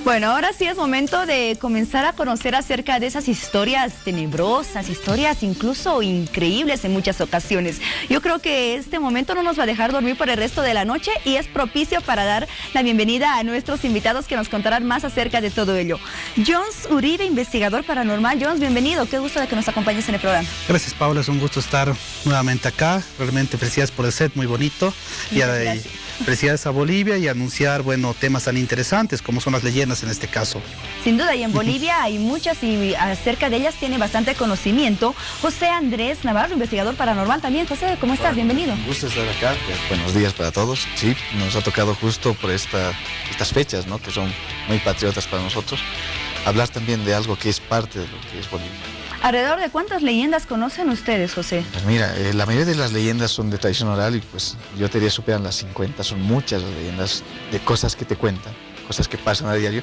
Bueno, ahora sí es momento de comenzar a conocer acerca de esas historias tenebrosas, historias incluso increíbles en muchas ocasiones. Yo creo que este momento no nos va a dejar dormir por el resto de la noche y es propicio para dar la bienvenida a nuestros invitados que nos contarán más acerca de todo ello. Jones Uribe, investigador paranormal. Jones, bienvenido. Qué gusto de que nos acompañes en el programa. Gracias, Paula. Es un gusto estar nuevamente acá. Realmente felicidades por el set, muy bonito. Felicidades a Bolivia y anunciar, bueno, temas tan interesantes como son las leyendas en este caso. Sin duda, y en Bolivia hay muchas y acerca de ellas tiene bastante conocimiento. José Andrés Navarro, investigador paranormal también. José, ¿cómo estás? Bienvenido. Un gusto estar acá. Buenos días para todos. Sí, nos ha tocado justo por estas fechas, ¿no?, que son muy patriotas para nosotros, hablar también de algo que es parte de lo que es Bolivia. ¿Alrededor de cuántas leyendas conocen ustedes, José? Pues mira, la mayoría de las leyendas son de tradición oral y pues yo te diría superan las 50, son muchas las leyendas de cosas que te cuentan, cosas que pasan a diario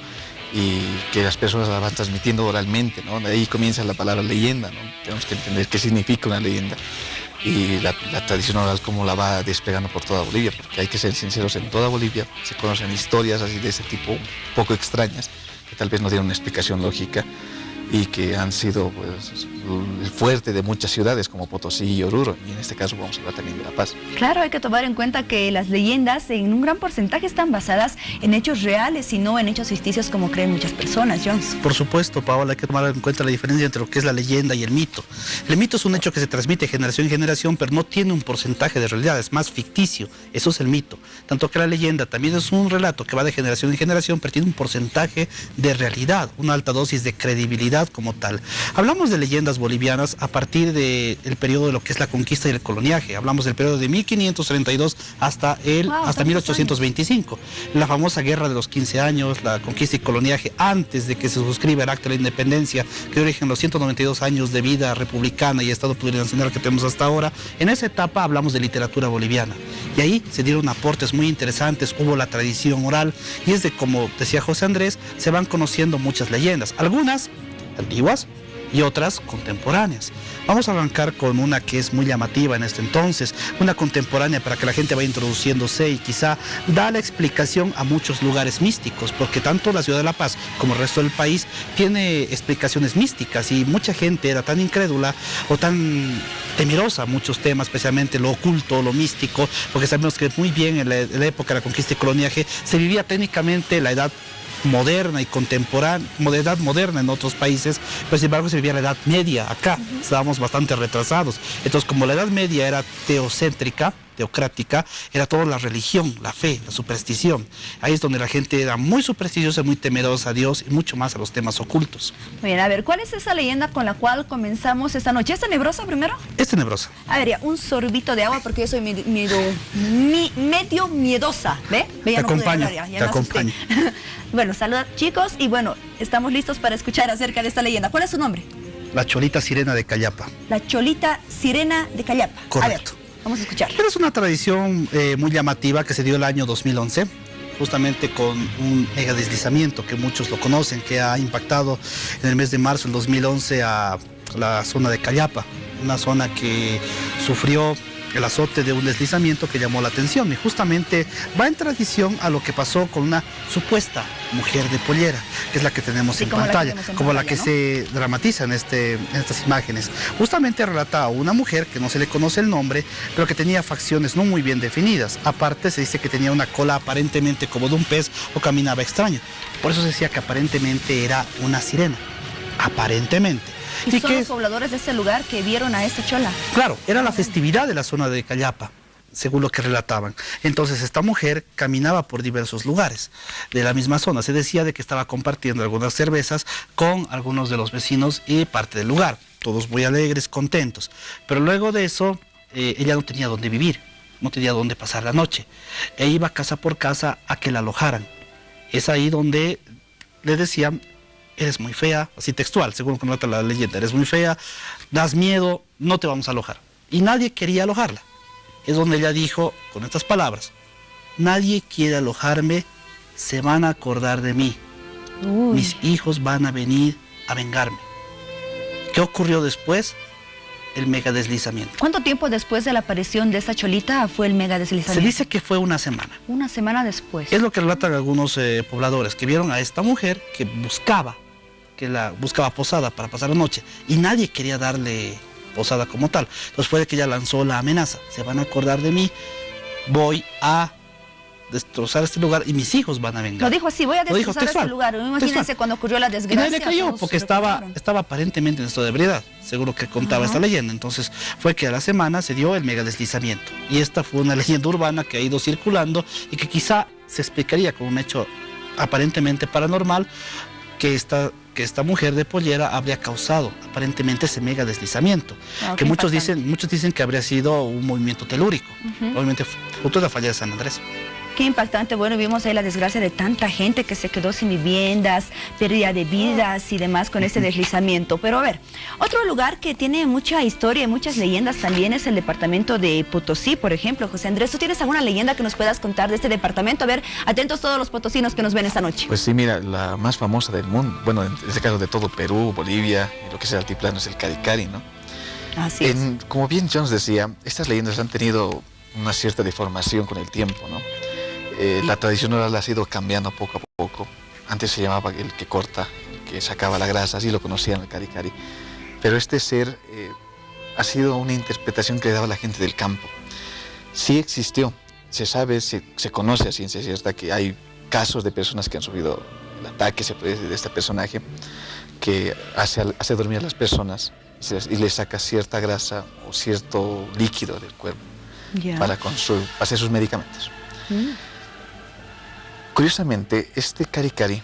y que las personas las van transmitiendo oralmente, ¿no? De ahí comienza la palabra leyenda, ¿no? Tenemos que entender qué significa una leyenda y la tradición oral cómo la va desplegando por toda Bolivia, porque hay que ser sinceros, en toda Bolivia se conocen historias así de ese tipo, un poco extrañas, que tal vez no tienen una explicación lógica y que han sido pues, el fuerte de muchas ciudades como Potosí y Oruro, y en este caso vamos a hablar también de La Paz. Claro, hay que tomar en cuenta que las leyendas en un gran porcentaje están basadas en hechos reales y no en hechos ficticios como creen muchas personas, Jones. Por supuesto, Paola, hay que tomar en cuenta la diferencia entre lo que es la leyenda y el mito. El mito es un hecho que se transmite de generación en generación, pero no tiene un porcentaje de realidad, es más ficticio, eso es el mito. Tanto que la leyenda también es un relato que va de generación en generación, pero tiene un porcentaje de realidad, una alta dosis de credibilidad como tal. Hablamos de leyendas bolivianas a partir del periodo de lo que es la conquista y el coloniaje. Hablamos del periodo de 1532 hasta 1825. La famosa guerra de los 15 años, la conquista y coloniaje antes de que se suscriba el acta de la independencia, que dio origen a los 192 años de vida republicana y Estado plurinacional que tenemos hasta ahora. En esa etapa hablamos de literatura boliviana. Y ahí se dieron aportes muy interesantes, hubo la tradición oral y es de, como decía José Andrés, se van conociendo muchas leyendas. Algunas antiguas y otras contemporáneas. Vamos a arrancar con una que es muy llamativa en este entonces, una contemporánea para que la gente vaya introduciéndose y quizá da la explicación a muchos lugares místicos, porque tanto la ciudad de La Paz como el resto del país tiene explicaciones místicas y mucha gente era tan incrédula o tan temerosa a muchos temas, especialmente lo oculto, lo místico, porque sabemos que muy bien en la época de la conquista y coloniaje se vivía técnicamente la edad moderna y contemporánea, edad moderna en otros países, pero sin embargo se vivía la edad media acá, estábamos bastante retrasados. Entonces, como la edad media era teocéntrica, teocrática, era toda la religión, la fe, la superstición. Ahí es donde la gente era muy supersticiosa, muy temerosa a Dios y mucho más a los temas ocultos. Bien, a ver, ¿cuál es esa leyenda con la cual comenzamos esta noche? ¿Es tenebrosa primero? Es tenebrosa. A ver, ya, un sorbito de agua porque yo soy medio miedosa, ¿ve? Te acompaño, te acompaño. Bueno, saludos chicos y bueno, estamos listos para escuchar acerca de esta leyenda. ¿Cuál es su nombre? La Cholita Sirena de Callapa. La Cholita Sirena de Callapa. Correcto. A ver, vamos a escuchar. Pero es una tradición muy llamativa que se dio el año 2011, justamente con un mega deslizamiento que muchos lo conocen, que ha impactado en el mes de marzo del 2011 a la zona de Callapa, una zona que sufrió el azote de un deslizamiento que llamó la atención y justamente va en tradición a lo que pasó con una supuesta mujer de pollera, que es la que tenemos en pantalla, como la que se dramatiza en estas imágenes. Justamente relata a una mujer que no se le conoce el nombre, pero que tenía facciones no muy bien definidas. Aparte se dice que tenía una cola aparentemente como de un pez o caminaba extraño. Por eso se decía que aparentemente era una sirena. Aparentemente. ¿Y son los pobladores de ese lugar que vieron a esta chola? Claro, era la festividad de la zona de Callapa, según lo que relataban. Entonces esta mujer caminaba por diversos lugares de la misma zona. Se decía de que estaba compartiendo algunas cervezas con algunos de los vecinos y parte del lugar. Todos muy alegres, contentos. Pero luego de eso, ella no tenía dónde vivir, no tenía dónde pasar la noche. E iba casa por casa a que la alojaran. Es ahí donde le decían: eres muy fea, así textual, según conota la leyenda, eres muy fea, das miedo, no te vamos a alojar. Y nadie quería alojarla. Es donde ella dijo, con estas palabras: nadie quiere alojarme, se van a acordar de mí. Mis hijos van a venir a vengarme. ¿Qué ocurrió después? el mega deslizamiento. ¿Cuánto tiempo después de la aparición de esta cholita fue el mega deslizamiento? Se dice que fue una semana. Una semana después. Es lo que relatan algunos pobladores, que vieron a esta mujer que buscaba posada para pasar la noche, y nadie quería darle posada como tal. Entonces fue de que ella lanzó la amenaza: se van a acordar de mí, voy a destrozar este lugar y mis hijos van a vengar. Lo dijo así: voy a destrozar este lugar. Imagínense textual. cuando ocurrió la Y desgracia. nadie le creyó, porque estaba aparentemente en estado de ebriedad, seguro que contaba esta leyenda. Entonces fue que a la semana se dio el mega deslizamiento, y esta fue una leyenda urbana que ha ido circulando y que quizá se explicaría con un hecho aparentemente paranormal, que esta mujer de pollera habría causado aparentemente ese mega deslizamiento, que muchos dicen que habría sido un movimiento telúrico, obviamente fruto de la falla de San Andrés. Qué impactante. Bueno, vimos ahí la desgracia de tanta gente que se quedó sin viviendas, pérdida de vidas y demás con este deslizamiento. Pero a ver, otro lugar que tiene mucha historia y muchas leyendas también es el departamento de Potosí, por ejemplo. José Andrés, ¿tú tienes alguna leyenda que nos puedas contar de este departamento? A ver, atentos todos los potosinos que nos ven esta noche. Pues sí, mira, la más famosa del mundo, bueno, en este caso de todo Perú, Bolivia, y lo que es el altiplano, es el Caricari, ¿no? Así es. Como bien Jones decía, estas leyendas han tenido una cierta deformación con el tiempo, ¿no? La tradición oral ha ido cambiando poco a poco. Antes se llamaba el que corta, el que sacaba la grasa, así lo conocían el Caricari. Pero este ser ha sido una interpretación que le daba la gente del campo. Sí existió, se sabe, se conoce a ciencia cierta que hay casos de personas que han sufrido el ataque, se puede decir, de este personaje, que hace dormir a las personas y les saca cierta grasa o cierto líquido del cuerpo para hacer sus medicamentos. Curiosamente, este Caricari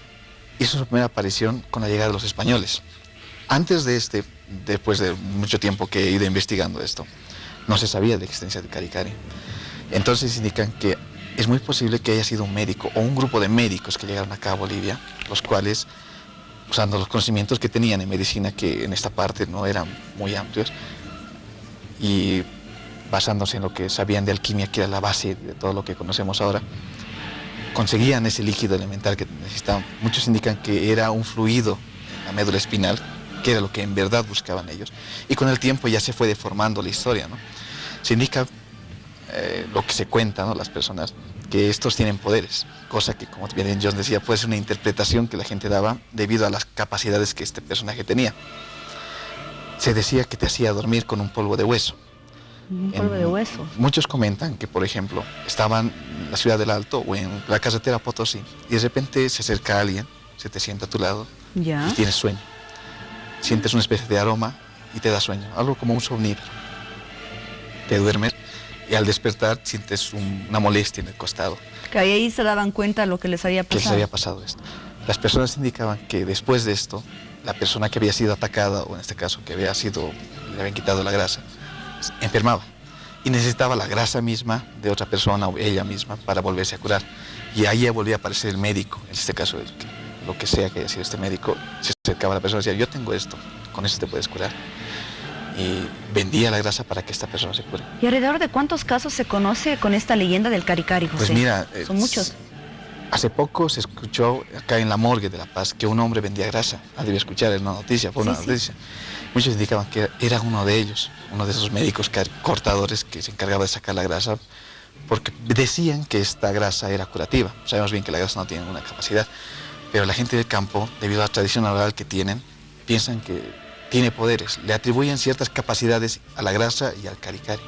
hizo su primera aparición con la llegada de los españoles. Antes de después de mucho tiempo que he ido investigando esto, no se sabía de la existencia del Caricari. Entonces indican que es muy posible que haya sido un médico o un grupo de médicos que llegaron acá a Bolivia, los cuales, usando los conocimientos que tenían en medicina, que en esta parte no eran muy amplios, y basándose en lo que sabían de alquimia, que era la base de todo lo que conocemos ahora, conseguían ese líquido elemental que necesitaban. Muchos indican que era un fluido en la médula espinal, que era lo que en verdad buscaban ellos. Y con el tiempo ya se fue deformando la historia, ¿no? Se indica lo que se cuenta, ¿no? Las personas, que estos tienen poderes, cosa que, como bien John decía, puede ser una interpretación que la gente daba debido a las capacidades que este personaje tenía. Se decía que te hacía dormir con un polvo de hueso. Un polvo de hueso. Muchos comentan que, por ejemplo, estaban en la ciudad del Alto o en la carretera Potosí y de repente se acerca alguien, se te sienta a tu lado y tienes sueño. Sientes una especie de aroma y te da sueño, algo como un somnífero. Te duermes y al despertar sientes una molestia en el costado. Que ahí se daban cuenta de lo que les había pasado. Que les había pasado esto. Las personas indicaban que después de esto, la persona que había sido atacada, o en este caso que le habían quitado la grasa, enfermaba y necesitaba la grasa misma de otra persona o ella misma para volverse a curar. Y ahí ya volvía a aparecer el médico, en este caso lo que sea que haya sido este médico, se acercaba a la persona y decía: yo tengo esto, con esto te puedes curar. Y vendía la grasa para que esta persona se cure. ¿Y alrededor de cuántos casos se conoce con esta leyenda del Caricari, José? Pues mira, son muchos. Hace poco se escuchó acá en la morgue de La Paz que un hombre vendía grasa. Debí escuchar, es una noticia, fue una noticia. Muchos indicaban que era uno de ellos, uno de esos médicos cortadores que se encargaba de sacar la grasa, porque decían que esta grasa era curativa. Sabemos bien que la grasa no tiene ninguna capacidad, pero la gente del campo, debido a la tradición oral que tienen, piensan que tiene poderes, le atribuyen ciertas capacidades a la grasa y al Caricari.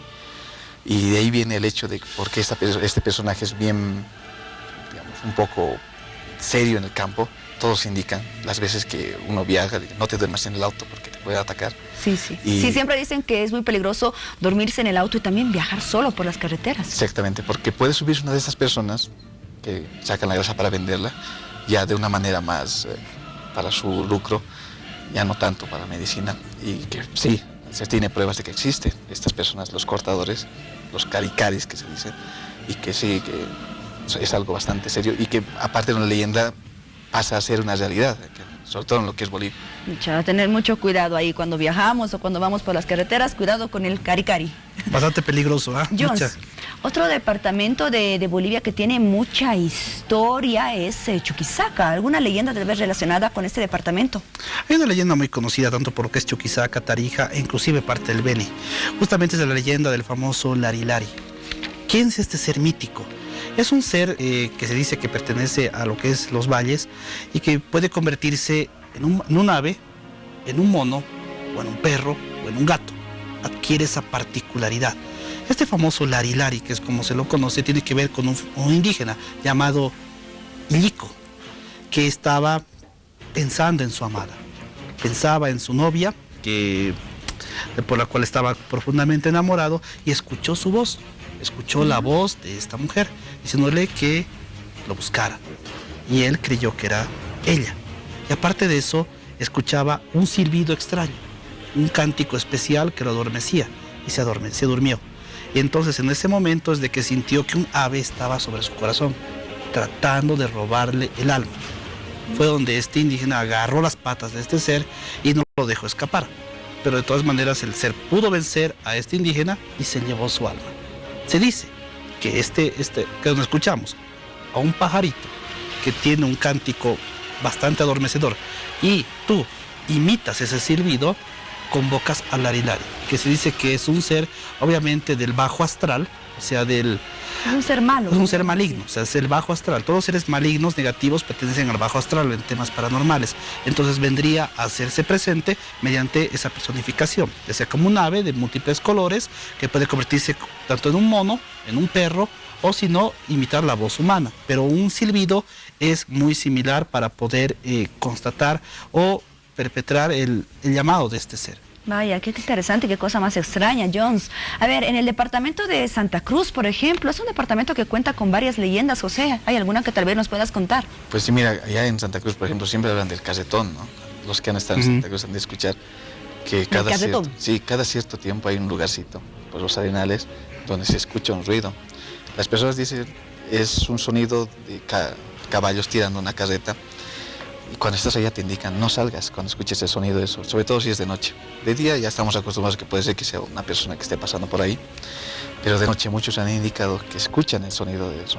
Y de ahí viene el hecho de por qué este personaje es bien, digamos, un poco serio en el campo. Todos indican, las veces que uno viaja, no te duermas en el auto porque te puede atacar. Sí. Sí, siempre dicen que es muy peligroso dormirse en el auto y también viajar solo por las carreteras. Exactamente, porque puede subirse una de esas personas que sacan la grasa para venderla, ya de una manera más para su lucro, ya no tanto para medicina, y que sí, se tiene pruebas de que existen estas personas, los cortadores, los caricaris que se dice, y que sí, que es algo bastante serio, y que aparte de una leyenda pasa a ser una realidad, que sobre todo en lo que es Bolivia. A tener mucho cuidado ahí cuando viajamos o cuando vamos por las carreteras, cuidado con el cari-cari. Bastante peligroso, ¿ah? Jones, otro departamento de Bolivia que tiene mucha historia es Chuquisaca. ¿Alguna leyenda tal vez relacionada con este departamento? Hay una leyenda muy conocida tanto por lo que es Chuquisaca, Tarija e inclusive parte del Beni. Justamente es la leyenda del famoso Lari Lari. ¿Quién es este ser mítico? Es un ser que se dice que pertenece a lo que es los valles y que puede convertirse en un ave, en un mono, o en un perro, o en un gato. Adquiere esa particularidad. Este famoso Lari Lari, que es como se lo conoce, tiene que ver con un indígena llamado Milico, que estaba pensando en su amada. Pensaba en su novia, por la cual estaba profundamente enamorado, y escuchó su voz. Escuchó la voz de esta mujer, diciéndole que lo buscara. Y él creyó que era ella. Y aparte de eso, escuchaba un silbido extraño, un cántico especial que lo adormecía, y se durmió. Y entonces en ese momento es de que sintió que un ave estaba sobre su corazón, tratando de robarle el alma. Fue donde este indígena agarró las patas de este ser y no lo dejó escapar. Pero de todas maneras el ser pudo vencer a este indígena y se llevó su alma. Se dice que que nos escuchamos a un pajarito que tiene un cántico bastante adormecedor y tú imitas ese silbido, convocas al Lari Lari, que se dice que es un ser obviamente del bajo astral, o sea, es un ser malo. Es un ser maligno, o sea, es el bajo astral. Todos los seres malignos, negativos, pertenecen al bajo astral en temas paranormales. Entonces vendría a hacerse presente mediante esa personificación, ya sea como un ave de múltiples colores, que puede convertirse tanto en un mono, en un perro, o si no, imitar la voz humana. Pero un silbido es muy similar para poder constatar o perpetrar el llamado de este ser. Vaya, qué interesante, qué cosa más extraña, Jones. A ver, en el departamento de Santa Cruz, por ejemplo, es un departamento que cuenta con varias leyendas, José. ¿Hay alguna que tal vez nos puedas contar? Pues sí, mira, allá en Santa Cruz, por ejemplo, siempre hablan del casetón, ¿no? Los que han estado en Santa Cruz han de escuchar que cada cierto tiempo hay un lugarcito, por los arenales, donde se escucha un ruido. Las personas dicen, es un sonido de caballos tirando una carreta. Y cuando estás allá te indican, no salgas cuando escuches el sonido de eso, sobre todo si es de noche. De día ya estamos acostumbrados que puede ser que sea una persona que esté pasando por ahí, pero de noche muchos han indicado que escuchan el sonido de eso.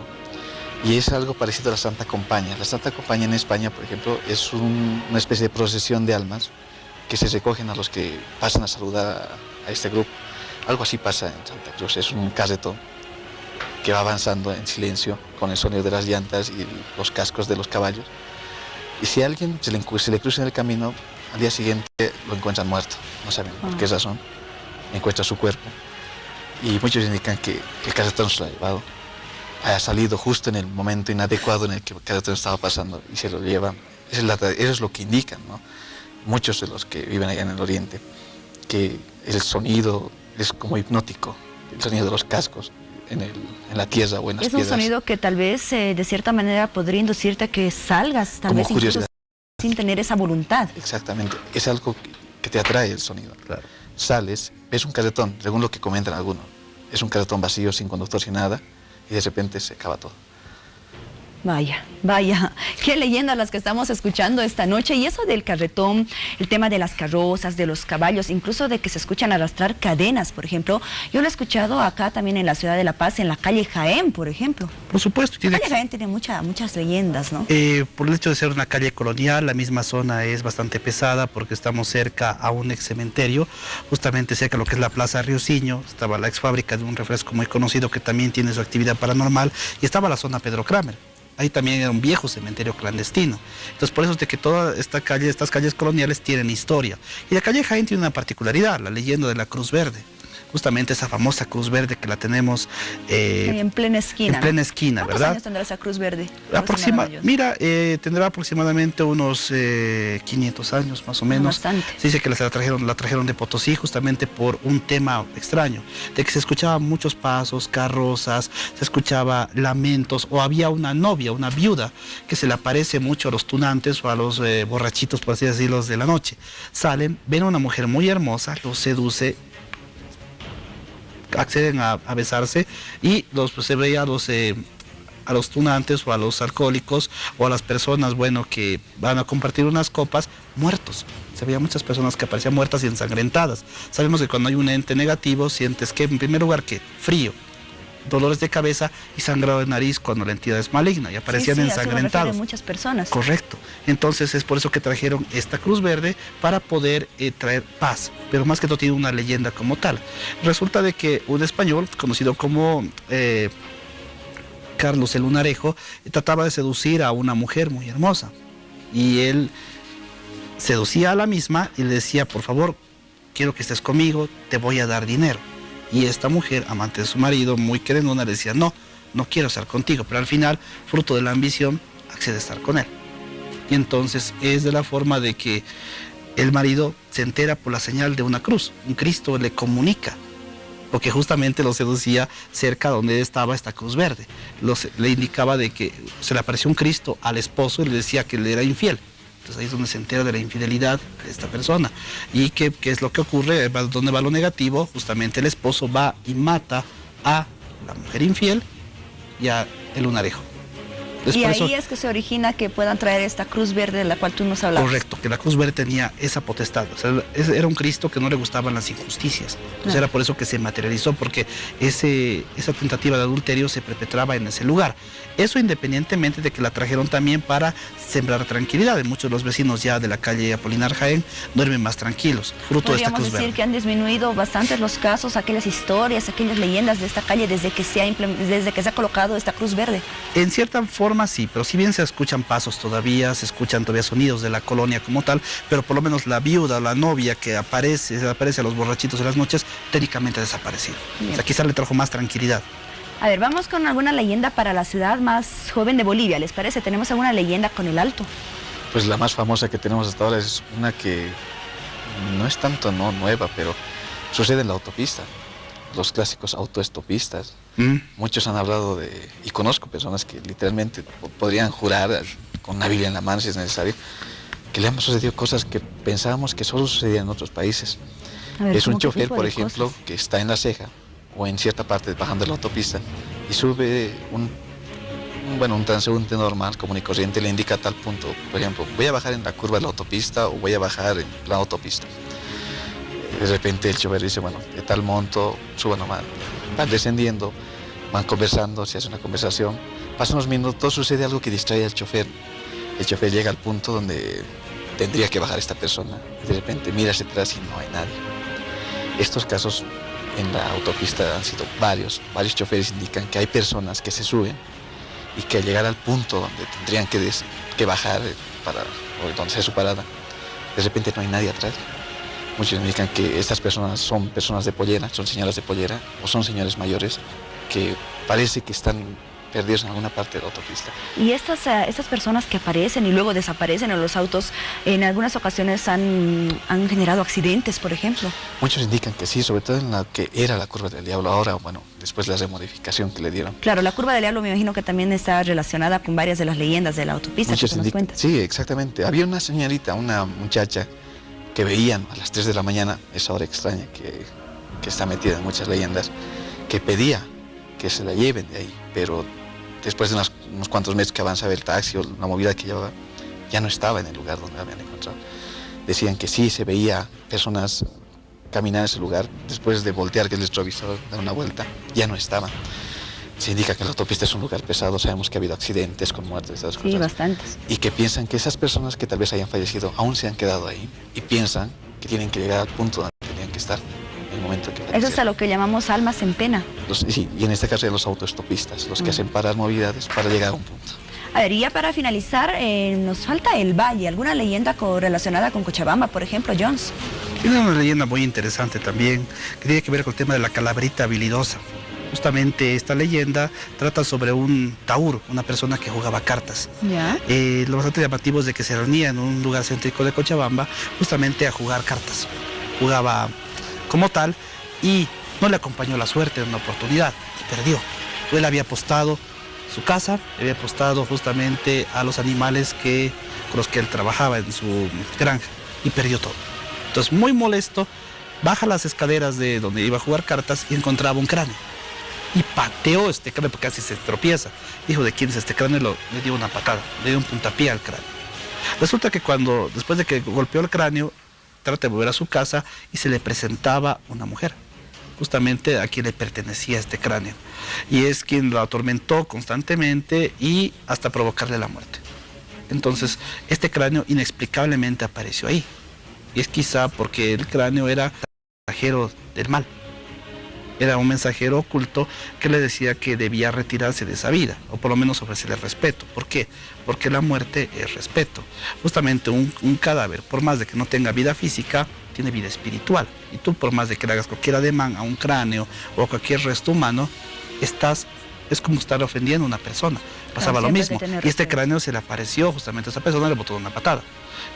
Y es algo parecido a la Santa Compaña. La Santa Compaña en España, por ejemplo, es una especie de procesión de almas que se recogen a los que pasan a saludar a este grupo. Algo así pasa en Santa Cruz, es un carretón que va avanzando en silencio con el sonido de las llantas y los cascos de los caballos. Y si a alguien se le cruza en el camino, al día siguiente lo encuentran muerto. No saben por qué razón. Encuentran su cuerpo. Y muchos indican que el carretón se lo ha llevado. Ha salido justo en el momento inadecuado en el que el carretón estaba pasando y se lo llevan. Eso es lo que indican, ¿no? Muchos de los que viven allá en el oriente. Que el sonido es como hipnótico. El sonido de los cascos en la tierra o en las piedras. Es un sonido que tal vez de cierta manera podría inducirte a que salgas, tal vez incluso sin tener esa voluntad. Exactamente, es algo que te atrae el sonido. Claro. Sales, ves un carretón, según lo que comentan algunos, es un carretón vacío, sin conductor, sin nada, y de repente se acaba todo. Vaya, vaya, qué leyendas las que estamos escuchando esta noche. Y eso del carretón, el tema de las carrozas, de los caballos, incluso de que se escuchan arrastrar cadenas, por ejemplo. Yo lo he escuchado acá también en la ciudad de La Paz, en la calle Jaén, por ejemplo. Por supuesto. La calle Jaén tiene muchas leyendas, ¿no? Por el hecho de ser una calle colonial, la misma zona es bastante pesada porque estamos cerca a un ex cementerio, justamente cerca de lo que es la Plaza Rioseño. Estaba la ex fábrica de un refresco muy conocido que también tiene su actividad paranormal, y estaba la zona Pedro Kramer. Ahí también era un viejo cementerio clandestino. Entonces por eso es de que toda estas calles coloniales tienen historia. Y la calle Jaén tiene una particularidad, la leyenda de la Cruz Verde. Justamente esa famosa Cruz Verde que la tenemos en plena esquina. En plena esquina, ¿verdad? ¿Cuántos años tendrá esa Cruz Verde? Tendrá aproximadamente unos 500 años más o menos. Bastante. Se dice que la trajeron de Potosí justamente por un tema extraño, de que se escuchaban muchos pasos, carrozas, se escuchaba lamentos, o había una novia, una viuda, que se le aparece mucho a los tunantes o a los borrachitos, por así decirlo, de la noche. Salen, ven a una mujer muy hermosa, los seduce, acceden a besarse, y se veía a los tunantes o a los alcohólicos o a las personas, bueno, que van a compartir unas copas, muertos. Se veían muchas personas que aparecían muertas y ensangrentadas. Sabemos que cuando hay un ente negativo, sientes que, en primer lugar, que frío, dolores de cabeza y sangrado de nariz cuando la entidad es maligna y aparecían ensangrentados. Así muchas personas. Correcto. Entonces es por eso que trajeron esta cruz verde para poder traer paz, pero más que todo tiene una leyenda como tal. Resulta de que un español conocido como Carlos el Lunarejo trataba de seducir a una mujer muy hermosa y él seducía a la misma y le decía, por favor, quiero que estés conmigo, te voy a dar dinero. Y esta mujer, amante de su marido, muy querendona, le decía, no quiero estar contigo. Pero al final, fruto de la ambición, accede a estar con él. Y entonces es de la forma de que el marido se entera por la señal de una cruz. Un Cristo le comunica, porque justamente lo seducía cerca donde estaba esta cruz verde. Le indicaba de que se le apareció un Cristo al esposo y le decía que le era infiel. Entonces ahí es donde se entera de la infidelidad de esta persona. ¿Y qué es lo que ocurre? Donde va lo negativo, justamente el esposo va y mata a la mujer infiel y a el lunarejo. Y ahí es que se origina que puedan traer esta cruz verde de la cual tú nos hablabas. Correcto, que la cruz verde tenía esa potestad. O sea, era un Cristo que no le gustaban las injusticias. Entonces era por eso que se materializó, porque esa tentativa de adulterio se perpetraba en ese lugar. Eso independientemente de que la trajeron también para sembrar tranquilidad. Y muchos de los vecinos ya de la calle Apolinar Jaén duermen más tranquilos, fruto de esta cruz verde. Podríamos decir que han disminuido bastante los casos, aquellas historias, aquellas leyendas de esta calle desde que se ha colocado esta cruz verde. En cierta forma sí, pero si bien se escuchan pasos todavía, se escuchan todavía sonidos de la colonia como tal, pero por lo menos la viuda, la novia que aparece a los borrachitos en las noches, técnicamente ha desaparecido. O sea, quizá le trajo más tranquilidad. A ver, vamos con alguna leyenda para la ciudad más joven de Bolivia, ¿les parece? ¿Tenemos alguna leyenda con el Alto? Pues la más famosa que tenemos hasta ahora es una que no es tanto nueva, pero sucede en la autopista. Los clásicos autoestopistas. Muchos han hablado y conozco personas que literalmente podrían jurar con una Biblia en la mano si es necesario, que le han sucedido cosas que pensábamos que solo sucedían en otros países. Es un chofer, por ejemplo, que está en La Ceja o en cierta parte bajando la autopista y sube un transeúnte normal, común y corriente, le indica a tal punto, por ejemplo, voy a bajar en la curva de la autopista o voy a bajar en la autopista. De repente el chofer dice, bueno, de tal monto, suba nomás. Van descendiendo, van conversando, se hace una conversación. Pasan unos minutos, sucede algo que distrae al chofer. El chofer llega al punto donde tendría que bajar esta persona. Y de repente mira hacia atrás y no hay nadie. Estos casos en la autopista han sido varios. Varios choferes indican que hay personas que se suben y que al llegar al punto donde tendrían que bajar o donde sea su parada, de repente no hay nadie atrás. Muchos indican que estas personas son personas de pollera, son señoras de pollera o son señores mayores que parece que están perdidos en alguna parte de la autopista. Y estas personas que aparecen y luego desaparecen en los autos, en algunas ocasiones han generado accidentes, por ejemplo. Muchos indican que sí, sobre todo en la que era la curva del diablo, ahora, bueno, después de la remodificación que le dieron. Claro, la curva del diablo me imagino que también está relacionada con varias de las leyendas de la autopista. Muchos indican, sí, exactamente. Había una señorita, una muchacha, que veían a las 3 de la mañana, esa hora extraña que está metida en muchas leyendas, que pedía que se la lleven de ahí, pero después de unos cuantos meses que avanzaba el taxi o la movida que llevaba, ya no estaba en el lugar donde la habían encontrado. Decían que sí, se veía personas caminar en ese lugar, después de voltear que el retrovisor, dar una vuelta, ya no estaban. Se indica que la autopista es un lugar pesado, sabemos que ha habido accidentes con muertes, esas cosas. Sí, bastantes. Y que piensan que esas personas que tal vez hayan fallecido aún se han quedado ahí y piensan que tienen que llegar al punto donde tenían que estar en el momento que fallecieron. Eso es a lo que llamamos almas en pena. Sí, y en este caso de los autoestopistas, los que hacen parar movilidades para llegar a un punto. A ver, y ya para finalizar, nos falta el Valle, ¿alguna leyenda relacionada con Cochabamba, por ejemplo, Jones? Tiene una leyenda muy interesante también, que tiene que ver con el tema de la calaverita habilidosa. Justamente esta leyenda trata sobre un taur, una persona que jugaba cartas. ¿Ya? Lo bastante llamativo es de que se reunía en un lugar céntrico de Cochabamba justamente a jugar cartas. Jugaba como tal y no le acompañó la suerte en una oportunidad y perdió. Él había apostado su casa, había apostado justamente a los animales con los que él trabajaba en su granja y perdió todo. Entonces, muy molesto, baja las escaleras de donde iba a jugar cartas y encontraba un cráneo. Y pateó este cráneo porque casi se tropieza. Dijo, ¿de quién es este cráneo? Le dio una patada, le dio un puntapié al cráneo. Resulta que después de que golpeó el cráneo, trata de volver a su casa y se le presentaba una mujer, justamente a quien le pertenecía este cráneo. Y es quien lo atormentó constantemente y hasta provocarle la muerte. Entonces, este cráneo inexplicablemente apareció ahí. Y es quizá porque el cráneo era mensajero del mal. Era un mensajero oculto que le decía que debía retirarse de esa vida, o por lo menos ofrecerle respeto. ¿Por qué? Porque la muerte es respeto. Justamente un cadáver, por más de que no tenga vida física, tiene vida espiritual. Y tú, por más de que le hagas cualquier ademán a un cráneo o a cualquier resto humano, es como estar ofendiendo a una persona. Pasaba lo mismo. Y este cráneo se le apareció justamente a esa persona y le botó una patada.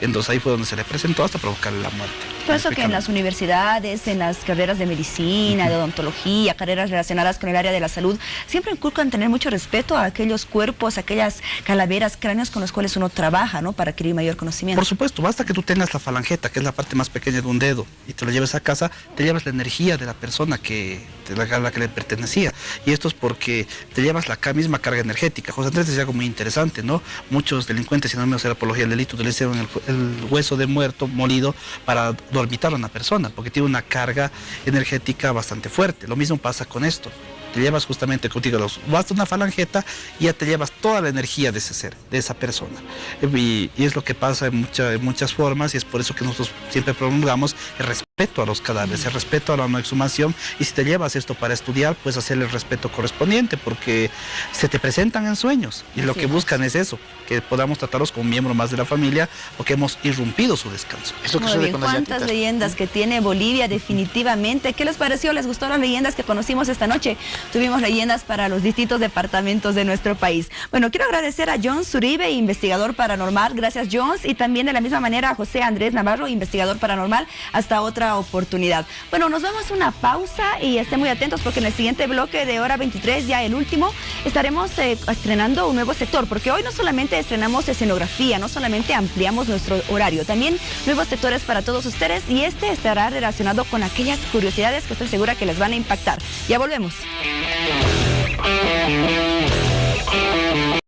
Entonces ahí fue donde se le presentó hasta provocarle la muerte. Por eso que en las universidades, en las carreras de medicina, de odontología, carreras relacionadas con el área de la salud, siempre inculcan tener mucho respeto a aquellos cuerpos, a aquellas calaveras, cráneos con los cuales uno trabaja, ¿no? Para adquirir mayor conocimiento. Por supuesto, basta que tú tengas la falangeta, que es la parte más pequeña de un dedo, y te lo lleves a casa, te llevas la energía de la persona a la que le pertenecía. Y esto es porque te llevas la misma carga energética. José Andrés decía algo muy interesante, ¿no? Muchos delincuentes, si no me hacer apología del delito, utilizan el hueso de muerto molido para dormitar a una persona, porque tiene una carga energética bastante fuerte. Lo mismo pasa con esto. Te llevas justamente contigo, basta una falangeta y ya te llevas toda la energía de ese ser, de esa persona. Y es lo que pasa en muchas formas, y es por eso que nosotros siempre promulgamos el respeto a los cadáveres, el respeto a la no exhumación. Y si te llevas esto para estudiar, pues hacerle el respeto correspondiente, porque se te presentan en sueños y lo que buscan es eso, que podamos tratarlos como miembro más de la familia o que hemos irrumpido su descanso. Es lo que sucede con las ¿Cuántas leyendas que tiene Bolivia definitivamente? ¿Qué les pareció? ¿Les gustó las leyendas que conocimos esta noche? Tuvimos leyendas para los distintos departamentos de nuestro país. Bueno, quiero agradecer a John Zuribe, investigador paranormal. Gracias, Jones. Y también de la misma manera a José Andrés Navarro, investigador paranormal. Hasta otra oportunidad. Bueno, nos vamos a una pausa y estén muy atentos porque en el siguiente bloque de hora 23, ya el último, estaremos estrenando un nuevo sector, porque hoy no solamente estrenamos escenografía, no solamente ampliamos nuestro horario, también nuevos sectores para todos ustedes, y este estará relacionado con aquellas curiosidades que estoy segura que les van a impactar. Ya volvemos.